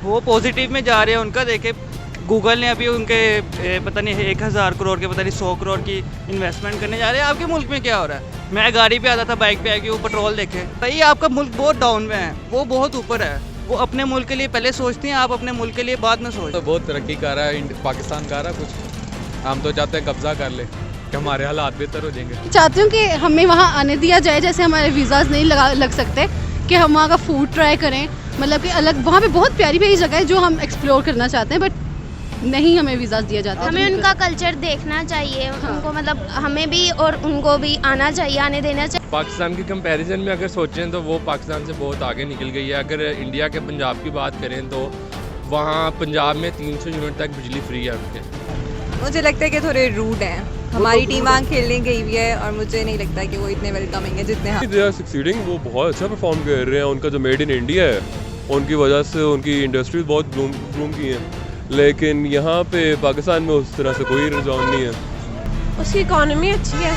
वो पॉजिटिव में जा रहे हैं। उनका देखे गूगल ने अभी उनके पता नहीं 1000 करोड़ के पता नहीं 100 करोड़ की इन्वेस्टमेंट करने जा रहे हैं। आपके मुल्क में क्या हो रहा है? मैं गाड़ी पे आता था, बाइक पे आके वो पेट्रोल देखे। भाई आपका मुल्क बहुत डाउन में है, वो बहुत ऊपर है। वो अपने मुल्क के लिए पहले सोचती हैं, आप अपने मुल्क के लिए बाद में सोचते तो बहुत तरक्की कर रहा है पाकिस्तान कर रहा है कुछ। हम तो चाहते हैं कब्जा कर ले कि हमारे हालात बेहतर हो जाएंगे। चाहती हूँ कि हमें वहाँ आने दिया जाए, जैसे हमारे वीज़ाज़ नहीं लग सकते, कि हम वहाँ का फूड ट्राई करें। मतलब कि अलग वहाँ पे बहुत प्यारी प्यारी जगह है जो हम एक्सप्लोर करना चाहते हैं, बट नहीं हमें वीज़ाज़ दिया जाता। हमें उनका कल्चर देखना चाहिए, उनको मतलब हमें भी और उनको भी आना चाहिए, आने देना चाहिए। पाकिस्तान के कंपैरिजन में अगर सोचें तो वो पाकिस्तान से बहुत आगे निकल गई है। अगर इंडिया के पंजाब की बात करें तो वहाँ पंजाब में 300 यूनिट तक बिजली फ्री है उनके। मुझे लगता है कि थोड़े रूड हैं। हमारी टीम वहाँ खेलने गई हुई है और मुझे नहीं लगता कि वो इतने वेलकमिंग है जितने हम। दे आर सक्सीडिंग, वो बहुत अच्छा परफॉर्म कर रहे हैं। उनका जो मेड इन इंडिया है उनकी वजह से उनकी इंडस्ट्रीज बहुत ब्लूम की हैं, लेकिन यहाँ पे पाकिस्तान में उस तरह से कोई रुझान नहीं है। उसकी इकॉनमी अच्छी है,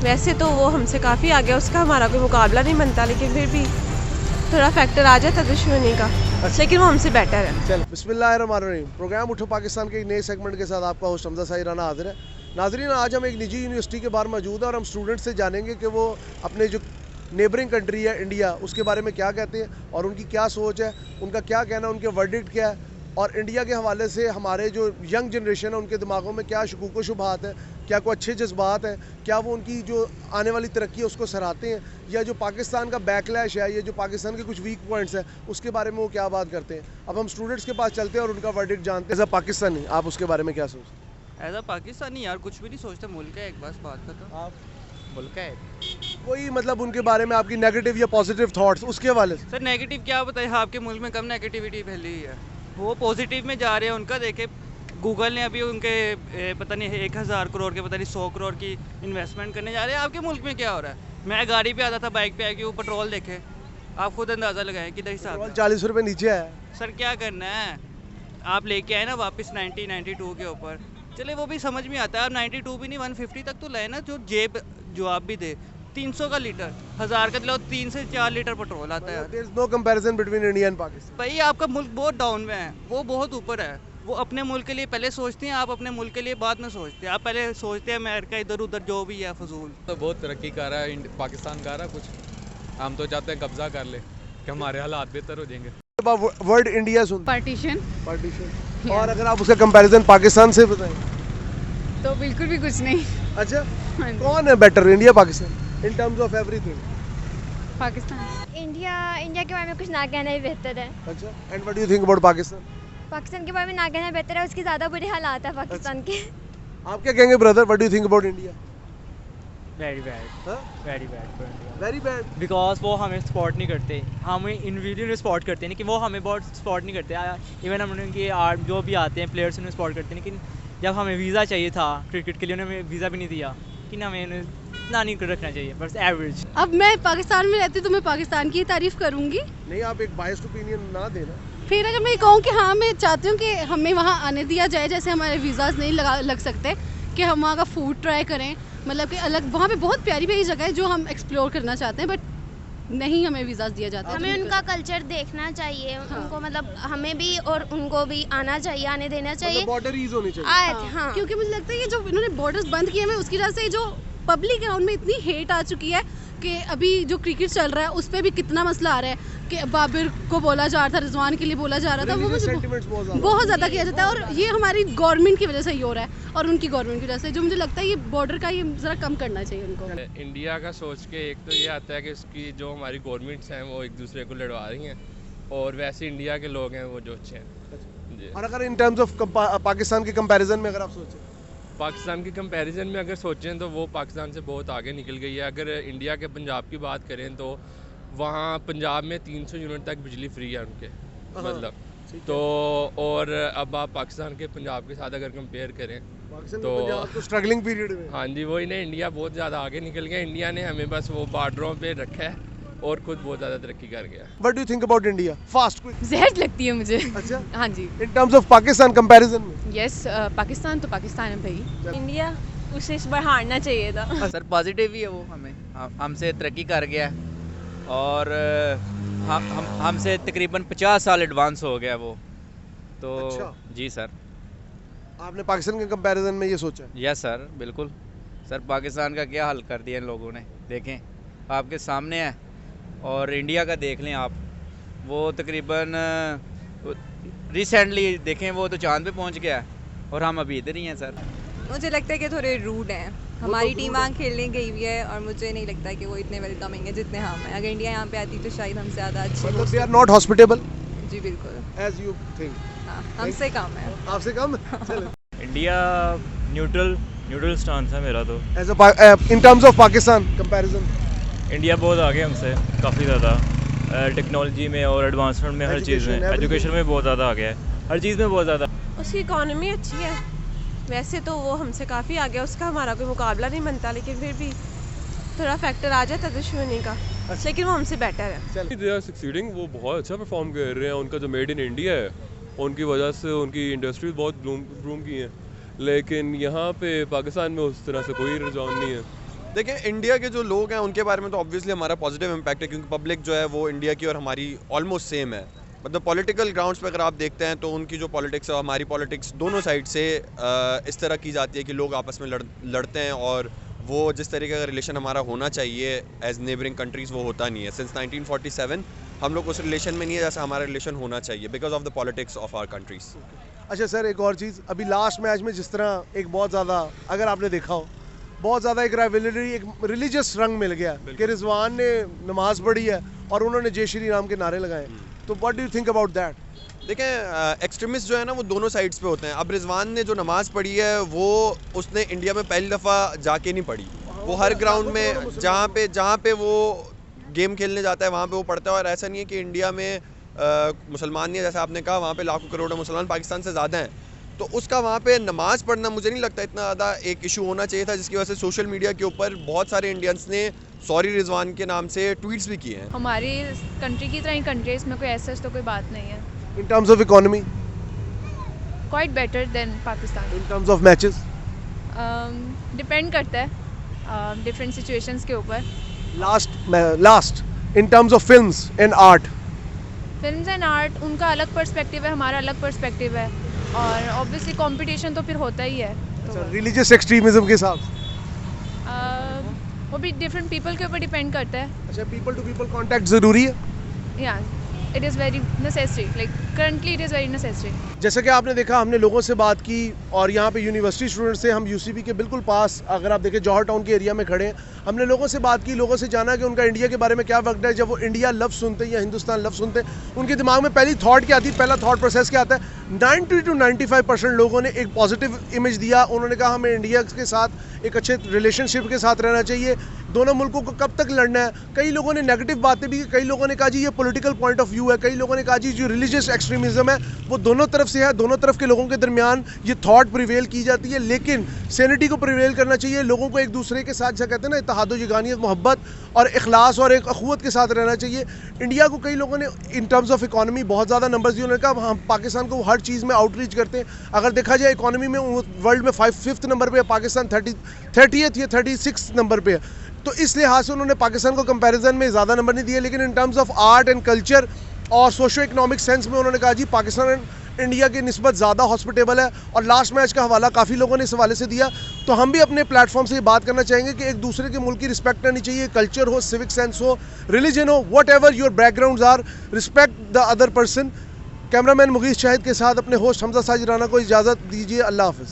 वैसे तो वो हमसे काफ़ी आगे, उसका हमारा कोई मुकाबला नहीं बनता, लेकिन फिर भी थोड़ा फैक्टर आ जाता दुश्मनी का, लेकिन वो हमसे बेटर है। बिस्मिल्लाहिर्रहमानिर्रहीम। प्रोग्राम उठो पाकिस्तान के एक नए सेगमेंट के साथ आपका होस्ट हमजा साहिर राना हाजिर है। नाजरीन, आज हम एक निजी यूनिवर्सिटी के बाहर मौजूद है और हम स्टूडेंट से जानेंगे कि वो अपने जो नेबरिंग कंट्री है इंडिया, उसके बारे में क्या कहते हैं और उनकी क्या सोच है, उनका क्या कहना है, उनके वर्डिक्ट क्या है, और इंडिया के हवाले से हमारे जो यंग जनरेशन है उनके दिमागों में क्या शकूक व शुबहात है, क्या कोई अच्छे जज्बात हैं, क्या वो उनकी जो आने वाली तरक्की है उसको सराहते हैं, या जो पाकिस्तान का बैकलैश है, ये जो पाकिस्तान के कुछ वीक पॉइंट्स हैं उसके बारे में वो क्या बात करते हैं। अब हम स्टूडेंट्स के पास चलते हैं और उनका वर्डिक्ट जानते हैं। एज अ पाकिस्तानी आप उसके बारे में क्या सोचते हैं? एज अ पाकिस्तानी यार कुछ भी नहीं सोचते, मुल्क है एक, बस बात करता। आप मुल्क है कोई मतलब उनके बारे में आपकी नेगेटिव या पॉजिटिव थॉट्स उसके हवाले से? सर नेगेटिव क्या बताइए, आपके मुल्क में कम नेगेटिविटी फैली हुई है। वो पॉजिटिव में जा रहे हैं। उनका देखे गूगल ने अभी उनके पता नहीं 1000 करोड़ के पता नहीं 100 करोड़ की इन्वेस्टमेंट करने जा रहे हैं। आपके मुल्क में क्या हो रहा है? मैं गाड़ी पे आता था, बाइक पे आके वो पेट्रोल देखे। आप खुद अंदाज़ा लगाएं किधर हिसाब। 40 रुपये नीचे है। सर क्या करना है, आप लेके आए ना वापस 92 के ऊपर, चले वो भी समझ में आता है। आप 92 भी नहीं 150 तक तो लाए ना, जो जेब जवाब भी दे। 300 का लीटर, 1000 का दिलाओ, 3 से 4 लीटर पेट्रोल आता है। There is no comparison between India and Pakistan. भाई आपका मुल्क बहुत डाउन में है, वो बहुत ऊपर है। वो अपने मुल्क के लिए पहले सोचती हैं, आप अपने मुल्क के लिए बाद में सोचते हैं। आप पहले सोचते हैं अमेरिका इधर उधर जो भी है फजूल। तो बहुत तरक्की कर रहा है पाकिस्तान कर रहा है कुछ। हम तो चाहते हैं कब्जा कर ले कि हमारे हालात बेहतर हो जाएंगे। वर्ड इंडिया सुन पार्टीशन। और अगर आप उसका कंपैरिजन पाकिस्तान से बताएं तो बिल्कुल भी कुछ नहीं। अच्छा, कौन है better, India Pakistan in terms of everything? Pakistan. India के बारे में कुछ ना कहना ही बेहतर है। अच्छा, and what do you think about Pakistan? Pakistan के बारे में ना कहना बेहतर है, उसके ज़्यादा बुरे हालात है पाकिस्तान के। आप क्या कहेंगे brother, what do you think about India? Very bad, very bad for India, very bad. Because वो हमें सपोर्ट नहीं करते, हमें इंडिविजुअल सपोर्ट करते हैं, लेकिन वो हमें बहुत सपोर्ट नहीं करते। इवन हम उनके आर्ट जो भी आते हैं प्लेयर्स उन्हें सपोर्ट करते हैं, लेकिन जब हमें वीज़ा चाहिए था क्रिकेट के लिए उन्हें हमें वीज़ा भी नहीं दिया। कि हमें इतना नहीं रखना चाहिए, बस एवरेज। अब मैं पाकिस्तान में रहती हूँ तो मैं पाकिस्तान की तारीफ़ करूँगी। नहीं, आप एक बायस्ड ओपिनियन ना देना। फिर अगर मैं कहूँ कि हाँ, मैं चाहती हूँ कि हमें वहाँ आने दिया जाए, जैसे हमारे वीज़ाज़ नहीं लग सकते, कि हम वहाँ का फूड ट्राई करें। मतलब कि अलग वहाँ पे बहुत प्यारी प्यारी जगह है जो हम एक्सप्लोर करना चाहते हैं, बट नहीं हमें वीज़ाज़ दिया जाता। हमें उनका कल्चर देखना चाहिए, उनको मतलब हमें भी और उनको भी आना चाहिए, आने देना चाहिए। बॉर्डर ईज होनी चाहिए। हाँ। क्योंकि मुझे लगता है कि जो इन्होंने बॉर्डर्स बंद किए हैं उसकी वजह से जो पब्लिक ग्राउंड में इतनी हेट आ चुकी है कि अभी जो क्रिकेट चल रहा है उस पर भी कितना मसला आ रहा है कि बाबर को बोला जा रहा था, रिजवान के लिए बोला जा रहा था, वो मुझे बहुत ज़्यादा किया जाता है। और ये हमारी गवर्नमेंट की वजह से ही हो रहा है और उनकी गवर्नमेंट की वजह से, जो मुझे लगता है ये बॉर्डर का ये ज़रा कम करना चाहिए उनको। इंडिया का सोच के एक तो ये आता है कि इसकी जो हमारी गवर्नमेंट्स हैं वो एक दूसरे को लड़वा रही हैं, और वैसे इंडिया के लोग हैं वो जो अच्छे हैं जी। और अगर इन टर्म्स ऑफ पाकिस्तान के कंपैरिजन में अगर आप सोचें, पाकिस्तान के कंपैरिजन में अगर सोचें तो वो पाकिस्तान से बहुत आगे निकल गई है। अगर इंडिया के पंजाब की बात करें तो वहाँ पंजाब में 300 यूनिट तक बिजली फ्री है उनके, मतलब तो। और अब आप पाकिस्तान के पंजाब के साथ अगर कंपेयर करें तो स्ट्रगलिंग पीरियड में। हाँ जी, वही ना, इंडिया बहुत ज़्यादा आगे निकल गया। इंडिया ने हमें बस वो बॉर्डरों पे रखा है और खुद बहुत ज़्यादा तरक्की कर गया। What do you think about India? Fast quick. जहर लगती है मुझे। अच्छा, हाँ जी। In terms of Pakistan comparison में? यस, पाकिस्तान तो पाकिस्तान है भाई। इंडिया उसे इस बार हारना चाहिए था। सर पॉजिटिव ही है वो, हमसे तरक्की कर गया और हमसे तकरीबन 50 साल एडवांस हो गया वो तो। अच्छा। जी सर। आपने पाकिस्तान के कंपैरिजन में ये सोचा है? यस सर, बिल्कुल सर। पाकिस्तान का क्या हाल कर दिया इन लोगों ने, देखें आपके सामने है। और इंडिया का देख लें आप, वो तकरीबन रिसेंटली देखें वो तो चांद पे पहुंच गया है और हम अभी इधर ही हैं सर। मुझे लगता है कि थोड़े रूड हैं। हमारी टीम वहाँ खेलने गई हुई है और मुझे नहीं लगता कि वो इतने वेलकमिंग है जितने हम हैं। अगर इंडिया यहाँ पे आती तो शायद हमसे ज़्यादा अच्छे मतलब दे आर नॉट हॉस्पिटेबल जी बिल्कुल एज यू थिंक। हाँ, हमसे कम है। आपसे कम? चलो। इंडिया न्यूट्रल स्टांस है मेरा तो। As in terms of Pakistan comparison India बहुत आगे हमसे काफ़ी ज़्यादा टेक्नोलॉजी में और एडवांसमेंट में, हर चीज़ में, एजुकेशन में बहुत ज़्यादा आ गया है, हर चीज़ में बहुत ज़्यादा। उसकी इकॉनमी अच्छी है, वैसे तो वो हमसे काफ़ी आगे, उसका हमारा कोई मुकाबला नहीं बनता, लेकिन फिर भी थोड़ा फैक्टर आ जाता है दुश्मनी का, लेकिन वो हमसे बेटर है। दे आर सक्सीडिंग, वो बहुत अच्छा परफॉर्म कर रहे हैं। उनका जो मेड इन इंडिया है उनकी वजह से उनकी इंडस्ट्रीज बहुत ब्लूम की हैं, लेकिन यहाँ पे पाकिस्तान में उस तरह से कोई रुझान नहीं है। देखिए, इंडिया के जो लोग हैं उनके बारे में तो ऑब्वियसली हमारा पॉजिटिव इम्पैक्ट है, क्योंकि पब्लिक जो है वो इंडिया की और हमारी ऑलमोस्ट सेम है। मतलब पॉलिटिकल ग्राउंड्स पे अगर आप देखते हैं तो उनकी जो पॉलिटिक्स है और हमारी पॉलिटिक्स दोनों साइड से इस तरह की जाती है कि लोग आपस में लड़ते हैं, और वो जिस तरीके का रिलेशन हमारा होना चाहिए एज नेबरिंग कंट्रीज़ वो होता नहीं है। सिंस 1947 हम लोग उस रिलेशन में नहीं है जैसा हमारा रिलेशन होना चाहिए, because of the politics of our countries. अच्छा सर, एक और चीज़, अभी लास्ट मैच में जिस तरह एक बहुत ज़्यादा, अगर आपने देखा हो, बहुत ज़्यादा एक राइवलरी, एक रिलीजियस रंग मिल गया कि रिजवान ने नमाज पढ़ी है और उन्होंने जय श्री राम के नारे लगाए। तो what do you think about that? देखें, एक्सट्रीमिस्ट जो है ना वो दोनों साइड्स पे होते हैं। अब रिजवान ने जो नमाज़ पढ़ी है वो उसने इंडिया में पहली दफ़ा जाके नहीं पढ़ी, वो हर ग्राउंड में जहाँ पे वो गेम खेलने जाता है वहाँ पे वो पढ़ता है। और ऐसा नहीं है कि इंडिया में मुसलमान नहीं है, जैसा आपने कहा वहाँ पे लाखों करोड़ों मुसलमान पाकिस्तान से ज़्यादा हैं, तो उसका वहाँ पे नमाज़ पढ़ना मुझे नहीं लगता इतना ज़्यादा एक इशू होना चाहिए था, जिसकी वजह से सोशल मीडिया के ऊपर बहुत सारे इंडियंस ने सॉरी रिजवान के नाम से ट्वीट्स भी किए हैं। हमारी कंट्री की तरह ही कंट्री है, इसमें कोई ऐसा तो कोई बात नहीं है। इन terms of economy quite better than Pakistan. In terms of matches depend करता है डिफरेंट सिचुएशंस के ऊपर। Last in terms of films and art. Films and art उनका अलग पर्सपेक्टिव है, हमारा अलग पर्सपेक्टिव है, और ऑब्वियसली कंपटीशन तो फिर होता ही है। तो रिलीजियस एक्सट्रीमिज्म के साथ वो भी डिफरेंट पीपल के ऊपर डिपेंड करता है। अच्छा, पीपल टू पीपल कांटेक्ट ज़रूरी है? या it is very necessary, like currently it is very necessary. जैसा कि आपने देखा, हमने लोगों से बात की और यहाँ पे यूनिवर्सिटी स्टूडेंट्स से, हम यूसीबी के बिल्कुल पास, अगर आप देखें जौहर टाउन के एरिया में खड़े हैं, हमने लोगों से बात की, लोगों से जाना कि उनका इंडिया के बारे में क्या वक्त है। जब वो इंडिया लफ्ज़ सुनते हैं या हिंदुस्तान लफ्ज़ सुनते हैं, उनके दिमाग में पहली थॉट क्या आती है, पहला थॉट प्रोसेस क्या आता है? 90 to 95% लोगों ने एक पॉजिटिव इमेज दिया। उन्होंने कहा हमें इंडिया के साथ एक अच्छे रिलेशनशिप के साथ रहना चाहिए, दोनों मुल्कों को कब तक लड़ना है। कई लोगों ने नेगेटिव बातें भी, कई लोगों ने कहा जी ये पॉलिटिकल पॉइंट ऑफ व्यू है, कई लोगों ने कहा जी जो रिलीजियस एक्सट्रीमिज्म है वो दोनों तरफ से है, दोनों तरफ के लोगों के दरमियान ये थॉट प्रिवेल की जाती है, लेकिन सैनिटी को प्रिवेल करना चाहिए। लोगों को एक दूसरे के साथ जैसा कहते हैं ना, इत्तेहाद व यगानियत, मोहब्बत और इखलास और एक अखुवत के साथ रहना चाहिए। इंडिया को कई लोगों ने इन टर्म्स ऑफ इकॉनमी बहुत ज़्यादा नंबर्स दिए। उन्होंने कहा हम पाकिस्तान को हर चीज़ में आउटरीच करते हैं। अगर देखा जाए इकॉनमी में वर्ल्ड में 5th नंबर पे है, पाकिस्तान 30th या 36 नंबर पे है। तो इस लिहाज से उन्होंने पाकिस्तान को कंपैरिजन में ज़्यादा नंबर नहीं दिए, लेकिन इन terms of art and culture और सोशो इकनॉमिक सेंस में उन्होंने कहा जी पाकिस्तान इंडिया की निस्बत ज़्यादा हॉस्पिटेबल है। और लास्ट मैच का हवाला काफ़ी लोगों ने इस हवाले से दिया। तो हम भी अपने प्लेटफॉर्म से ये बात करना चाहेंगे कि एक दूसरे के मुल्क की रिस्पेक्ट करनी चाहिए, कल्चर हो, सिविक सेंस हो, रिलीजन हो, whatever your backgrounds are, respect the other person. Cameraman Mughees Shahid के साथ अपने होस्ट हमजा साजिद राना को इजाज़त दीजिए। अल्लाह हाफ़िज़।